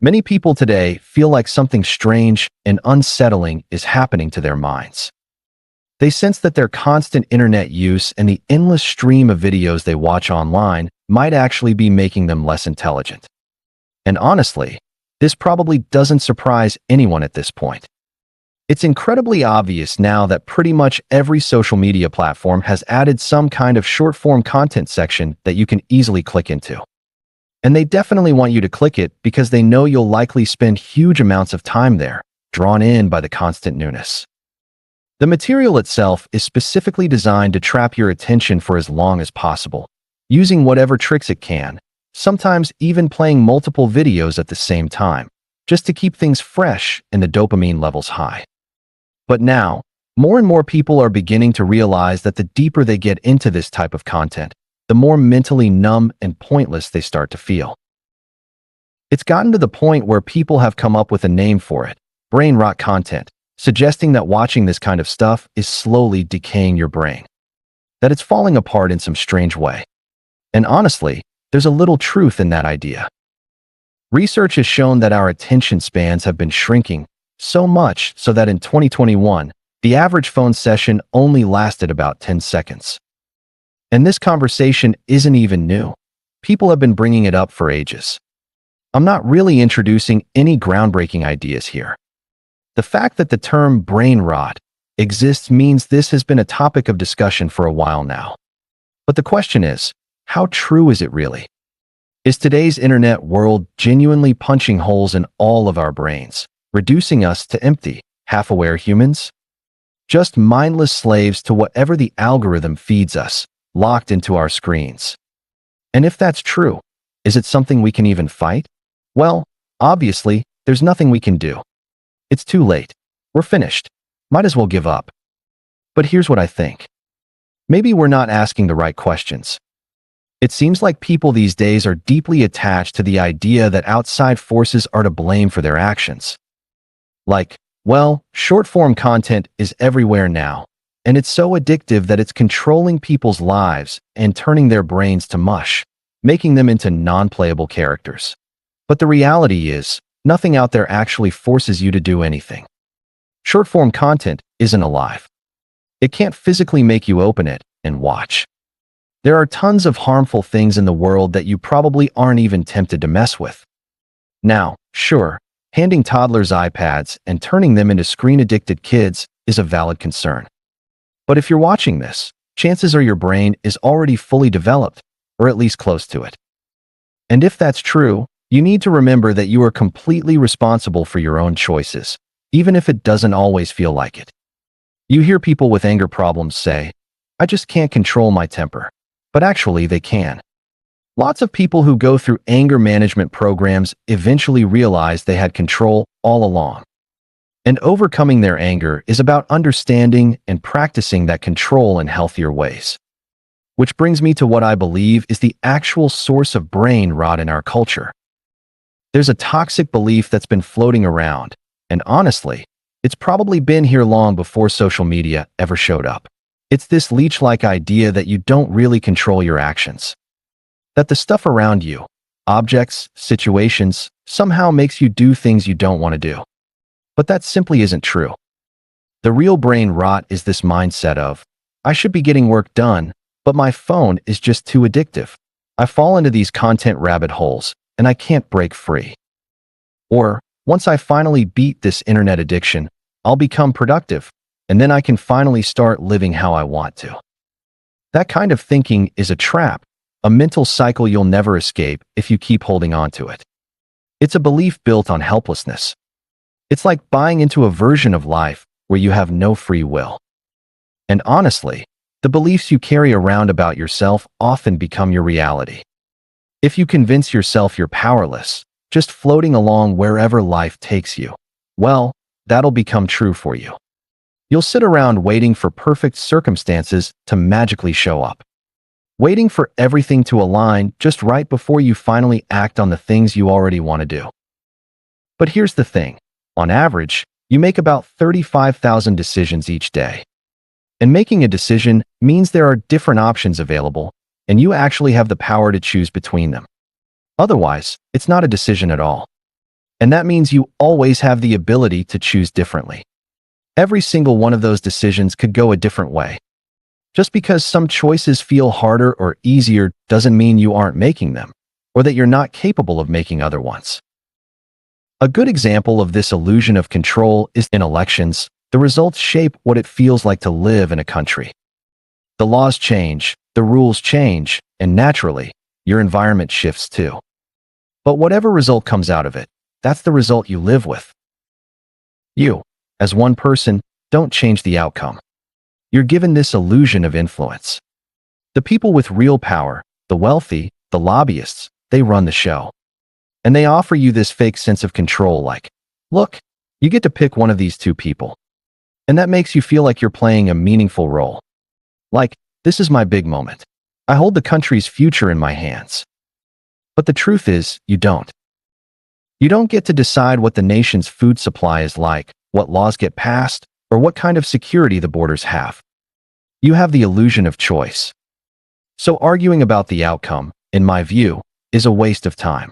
Many people today feel like something strange and unsettling is happening to their minds. They sense that their constant internet use and the endless stream of videos they watch online might actually be making them less intelligent. And honestly, this probably doesn't surprise anyone at this point. It's incredibly obvious now that pretty much every social media platform has added some kind of short-form content section that you can easily click into. And they definitely want you to click it because they know you'll likely spend huge amounts of time there, drawn in by the constant newness. The material itself is specifically designed to trap your attention for as long as possible, using whatever tricks it can, sometimes even playing multiple videos at the same time, just to keep things fresh and the dopamine levels high. But now, more and more people are beginning to realize that the deeper they get into this type of content, the more mentally numb and pointless they start to feel. It's gotten to the point where people have come up with a name for it, brain rot content, suggesting that watching this kind of stuff is slowly decaying your brain, that it's falling apart in some strange way. And honestly, there's a little truth in that idea. Research has shown that our attention spans have been shrinking so much so that in 2021, the average phone session only lasted about 10 seconds. And this conversation isn't even new. People have been bringing it up for ages. I'm not really introducing any groundbreaking ideas here. The fact that the term brain rot exists means this has been a topic of discussion for a while now. But the question is, how true is it really? Is today's internet world genuinely punching holes in all of our brains, reducing us to empty, half-aware humans? Just mindless slaves to whatever the algorithm feeds us, locked into our screens. And if that's true, is it something we can even fight? Well, obviously, there's nothing we can do. It's too late. We're finished. Might as well give up. But here's what I think. Maybe we're not asking the right questions. It seems like people these days are deeply attached to the idea that outside forces are to blame for their actions. Like, well, short-form content is everywhere now, and it's so addictive that it's controlling people's lives and turning their brains to mush, making them into non-playable characters. But the reality is, nothing out there actually forces you to do anything. Short-form content isn't alive. It can't physically make you open it and watch. There are tons of harmful things in the world that you probably aren't even tempted to mess with. Now, sure, handing toddlers iPads and turning them into screen-addicted kids is a valid concern. But if you're watching this, chances are your brain is already fully developed, or at least close to it. And if that's true, you need to remember that you are completely responsible for your own choices, even if it doesn't always feel like it. You hear people with anger problems say, "I just can't control my temper." But actually, they can. Lots of people who go through anger management programs eventually realize they had control all along. And overcoming their anger is about understanding and practicing that control in healthier ways. Which brings me to what I believe is the actual source of brain rot in our culture. There's a toxic belief that's been floating around, and honestly, it's probably been here long before social media ever showed up. It's this leech-like idea that you don't really control your actions. That the stuff around you, objects, situations, somehow makes you do things you don't want to do. But that simply isn't true. The real brain rot is this mindset of, I should be getting work done, but my phone is just too addictive. I fall into these content rabbit holes, and I can't break free. Or, once I finally beat this internet addiction, I'll become productive, and then I can finally start living how I want to. That kind of thinking is a trap, a mental cycle you'll never escape if you keep holding on to it. It's a belief built on helplessness. It's like buying into a version of life where you have no free will. And honestly, the beliefs you carry around about yourself often become your reality. If you convince yourself you're powerless, just floating along wherever life takes you, well, that'll become true for you. You'll sit around waiting for perfect circumstances to magically show up. Waiting for everything to align just right before you finally act on the things you already want to do. But here's the thing. On average, you make about 35,000 decisions each day. And making a decision means there are different options available, and you actually have the power to choose between them. Otherwise, it's not a decision at all. And that means you always have the ability to choose differently. Every single one of those decisions could go a different way. Just because some choices feel harder or easier doesn't mean you aren't making them, or that you're not capable of making other ones. A good example of this illusion of control is in elections. The results shape what it feels like to live in a country. The laws change, the rules change, and naturally, your environment shifts too. But whatever result comes out of it, that's the result you live with. You, as one person, don't change the outcome. You're given this illusion of influence. The people with real power, the wealthy, the lobbyists, they run the show. And they offer you this fake sense of control like, look, you get to pick one of these two people. And that makes you feel like you're playing a meaningful role. Like, this is my big moment. I hold the country's future in my hands. But the truth is, you don't. You don't get to decide what the nation's food supply is like, what laws get passed, or what kind of security the borders have. You have the illusion of choice. So arguing about the outcome, in my view, is a waste of time.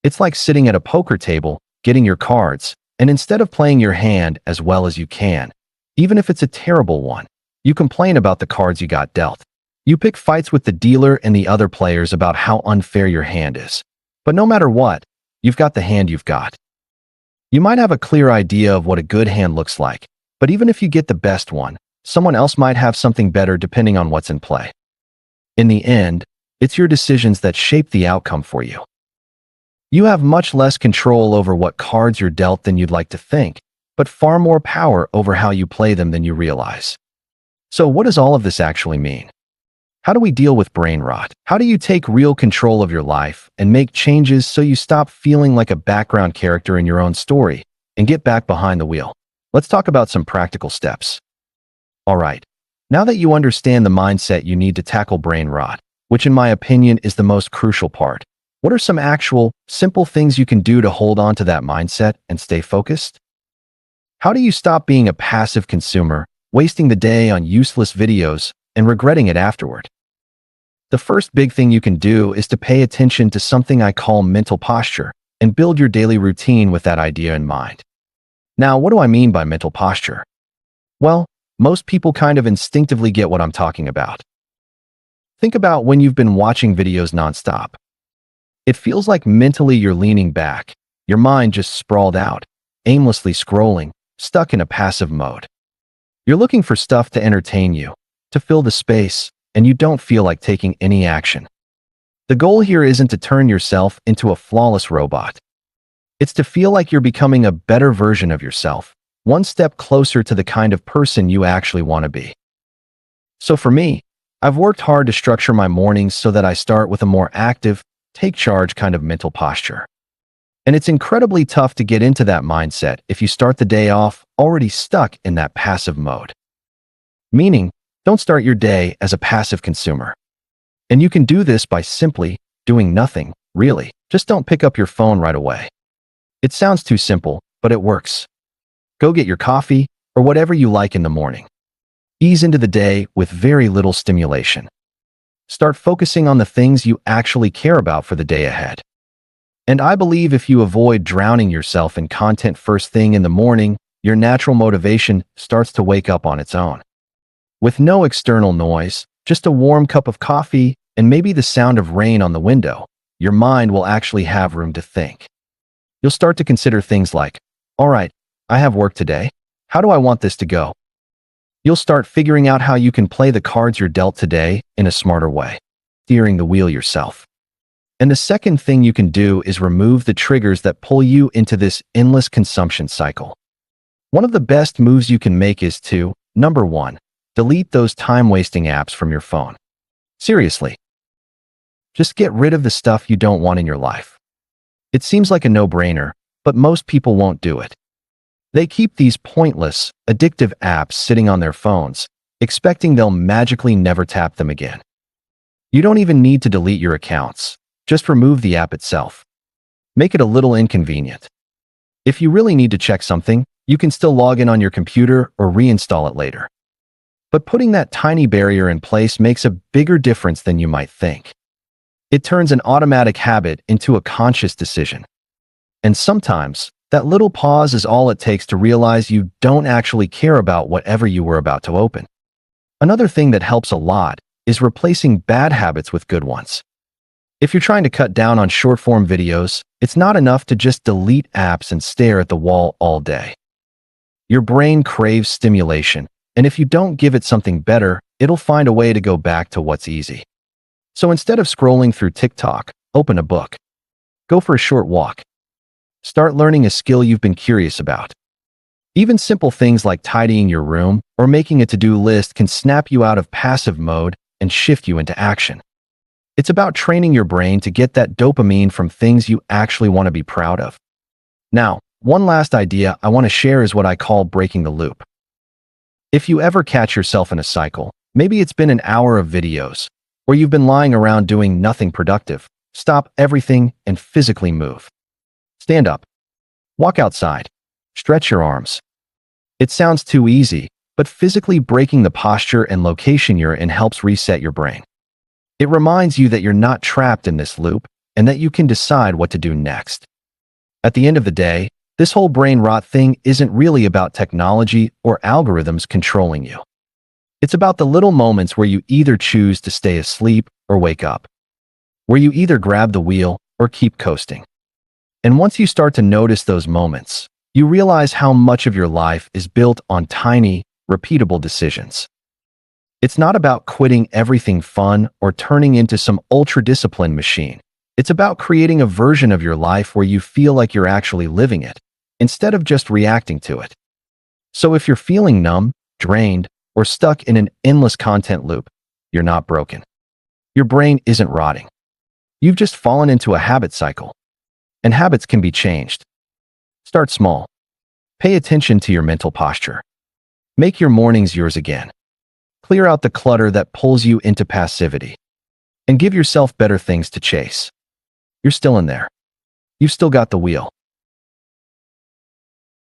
It's like sitting at a poker table, getting your cards, and instead of playing your hand as well as you can, even if it's a terrible one, you complain about the cards you got dealt. You pick fights with the dealer and the other players about how unfair your hand is. But no matter what, you've got the hand you've got. You might have a clear idea of what a good hand looks like, but even if you get the best one, someone else might have something better depending on what's in play. In the end, it's your decisions that shape the outcome for you. You have much less control over what cards you're dealt than you'd like to think, but far more power over how you play them than you realize. So what does all of this actually mean? How do we deal with brain rot? How do you take real control of your life and make changes so you stop feeling like a background character in your own story and get back behind the wheel? Let's talk about some practical steps. All right, now that you understand the mindset you need to tackle brain rot, which in my opinion is the most crucial part, what are some actual, simple things you can do to hold on to that mindset and stay focused? How do you stop being a passive consumer, wasting the day on useless videos, and regretting it afterward? The first big thing you can do is to pay attention to something I call mental posture and build your daily routine with that idea in mind. Now, what do I mean by mental posture? Well, most people kind of instinctively get what I'm talking about. Think about when you've been watching videos nonstop. It feels like mentally you're leaning back, your mind just sprawled out, aimlessly scrolling, stuck in a passive mode. You're looking for stuff to entertain you, to fill the space, and you don't feel like taking any action. The goal here isn't to turn yourself into a flawless robot. It's to feel like you're becoming a better version of yourself, one step closer to the kind of person you actually want to be. So for me, I've worked hard to structure my mornings so that I start with a more active, take charge kind of mental posture. And it's incredibly tough to get into that mindset if you start the day off already stuck in that passive mode. Meaning, don't start your day as a passive consumer. And you can do this by simply doing nothing, really. Just don't pick up your phone right away. It sounds too simple, but it works. Go get your coffee or whatever you like in the morning. Ease into the day with very little stimulation. Start focusing on the things you actually care about for the day ahead. And I believe if you avoid drowning yourself in content first thing in the morning, your natural motivation starts to wake up on its own. With no external noise, just a warm cup of coffee and maybe the sound of rain on the window, your mind will actually have room to think. You'll start to consider things like, all right, I have work today. How do I want this to go? You'll start figuring out how you can play the cards you're dealt today in a smarter way, steering the wheel yourself. And the second thing you can do is remove the triggers that pull you into this endless consumption cycle. One of the best moves you can make is to, number one, delete those time-wasting apps from your phone. Seriously. Just get rid of the stuff you don't want in your life. It seems like a no-brainer, but most people won't do it. They keep these pointless, addictive apps sitting on their phones, expecting they'll magically never tap them again. You don't even need to delete your accounts. Just remove the app itself. Make it a little inconvenient. If you really need to check something, you can still log in on your computer or reinstall it later. But putting that tiny barrier in place makes a bigger difference than you might think. It turns an automatic habit into a conscious decision. And sometimes, that little pause is all it takes to realize you don't actually care about whatever you were about to open. Another thing that helps a lot is replacing bad habits with good ones. If you're trying to cut down on short-form videos, it's not enough to just delete apps and stare at the wall all day. Your brain craves stimulation, and if you don't give it something better, it'll find a way to go back to what's easy. So instead of scrolling through TikTok, open a book. Go for a short walk. Start learning a skill you've been curious about. Even simple things like tidying your room or making a to-do list can snap you out of passive mode and shift you into action. It's about training your brain to get that dopamine from things you actually want to be proud of. Now, one last idea I want to share is what I call breaking the loop. If you ever catch yourself in a cycle, maybe it's been an hour of videos, or you've been lying around doing nothing productive, stop everything and physically move. Stand up. Walk outside. Stretch your arms. It sounds too easy, but physically breaking the posture and location you're in helps reset your brain. It reminds you that you're not trapped in this loop and that you can decide what to do next. At the end of the day, this whole brain rot thing isn't really about technology or algorithms controlling you. It's about the little moments where you either choose to stay asleep or wake up, where you either grab the wheel or keep coasting. And once you start to notice those moments, you realize how much of your life is built on tiny, repeatable decisions. It's not about quitting everything fun or turning into some ultra-disciplined machine. It's about creating a version of your life where you feel like you're actually living it, instead of just reacting to it. So if you're feeling numb, drained, or stuck in an endless content loop, you're not broken. Your brain isn't rotting. You've just fallen into a habit cycle. And habits can be changed. Start small. Pay attention to your mental posture. Make your mornings yours again. Clear out the clutter that pulls you into passivity. And give yourself better things to chase. You're still in there. You've still got the wheel.